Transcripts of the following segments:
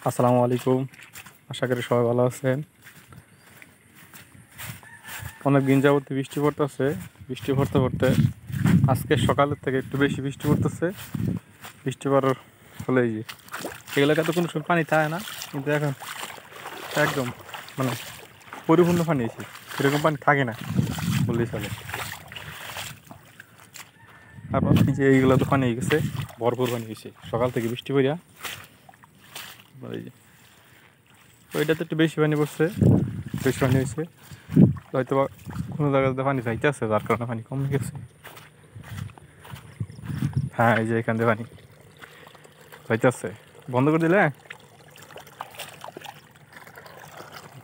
আসসালামু আলাইকুম। আশা করি সবাই ভালো আছেন। অনেক দিন যাবত বৃষ্টি পড়তেছে। বৃষ্টি পড়তে পড়তে আজকে সকালের থেকে একটু বেশি বৃষ্টি পড়তেছে। বৃষ্টি পড়ার ফলেই যে এগুলোকে তো কোনো সময় পানি থাকে না, কিন্তু এখন একদম মানে পরিপূর্ণ পানি এসে এরকম পানি থাকে না বললেই চলে। তারপর এই যে এইগুলো তো পানি হয়ে গেছে, ভরপুর পানি গেছে সকাল থেকে বৃষ্টি পড়িয়া। এই যে ওইটাতে একটু বেশি পানি পড়ছে, বেশি পানি হয়েছে, হয়তো বা কোনো জায়গাতে পানি যাইতে আছে, যার কারণে পানি কমে গেছে। হ্যাঁ, এই যে এখান থেকে পানি যাইতে আছে, বন্ধ করে দিলে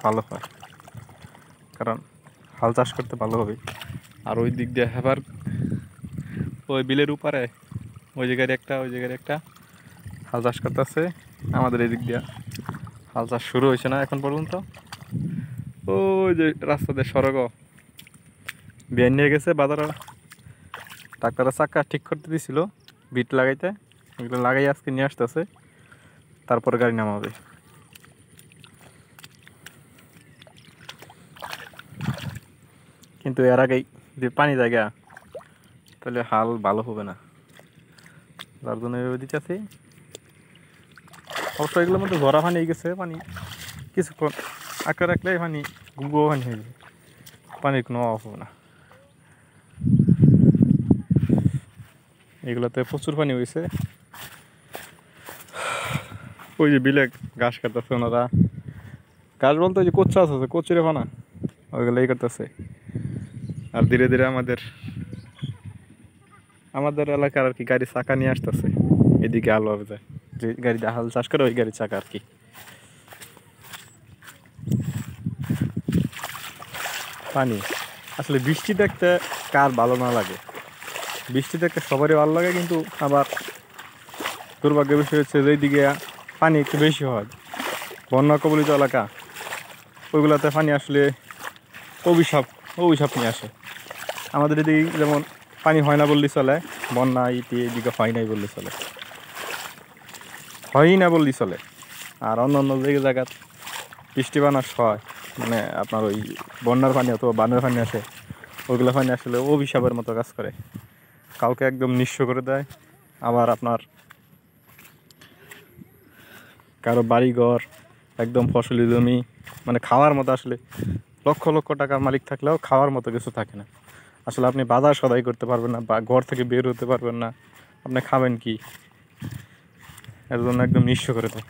ভালো হয়, কারণ হাল চাষ করতে ভালো হবে। আর ওই দিক দিয়ে হেবার ওই বিলের উপরে ওই জায়গায় একটা হাল চাষ করতেছে। আমাদের এই দিক দিয়ে হাল চাষ শুরু হয়েছে না এখন পর্যন্ত। ওই যে রাস্তা দিয়ে সড়ক বের নিয়ে গেছে বাজারে, ট্রাক্টরের চাক্কা ঠিক করতে দিছিল বিট লাগাইতে, ওইগুলো লাগাই আজকে নিয়ে আসতেছে, তারপরে গাড়ি নামাবে। কিন্তু এর আগেই যদি পানি জায়গা তাহলে হাল ভালো হবে না, যার জন্য এভাবে দিতেছি। অবশ্য এগুলোর মধ্যে ভরা পানি গেছে, পানি কিছুক্ষণ আঁকা রাখলে পানি গুঁড়ো পানি হয়ে যাবে, পানির কোনো অভাব হবে না। এগুলোতে প্রচুর পানি হয়েছে। ওই যে বিলে ঘাস কাটতেছে ওনারা, ঘাস বলতে ওই যে কচু আছে, কচুরে পানা ওইগুলো এই করতেছে। আর ধীরে ধীরে আমাদের এলাকার আর কি গাড়ি চাকা নিয়ে আসতেছে এদিকে আলো হবে যায়, যে গাড়িতে হাল চাষ করে ওই গাড়ির চাকা আর কি। পানি আসলে বৃষ্টি দেখতে কার ভালো না লাগে, বৃষ্টি দেখতে সবারই ভালো লাগে, কিন্তু আবার দুর্ভাগ্যের বিষয় হচ্ছে যে দিকে পানি একটু বেশি হয়, বন্যা কবলিত এলাকা, ওইগুলোতে পানি আসলে অভিশাপ অভিশাপ নিয়ে আসে। আমাদের এদিকে যেমন পানি হয় না বললেই চলে, বন্যা ইতি এদিকে হয় নাই বললে চলে, হয়ই না বললেই চলে। আর অন্য অন্য জায়গা বৃষ্টি বানাস হয়, মানে আপনার ওই বন্যার পানি অথবা বানের পানি আসে, ওইগুলো পানি আসলে অভিশাপের মতো কাজ করে, কাউকে একদম নিঃস্ব করে দেয়। আবার আপনার কারো বাড়িঘর একদম ফসলি জমি, মানে খাওয়ার মতো আসলে লক্ষ লক্ষ টাকার মালিক থাকলেও খাওয়ার মতো কিছু থাকে না। আসলে আপনি বাজার সদাই করতে পারবেন না, বা ঘর থেকে বের হতে পারবেন না, আপনি খাবেন কি, এর জন্য একদম নিঃস্ব করে দেয়।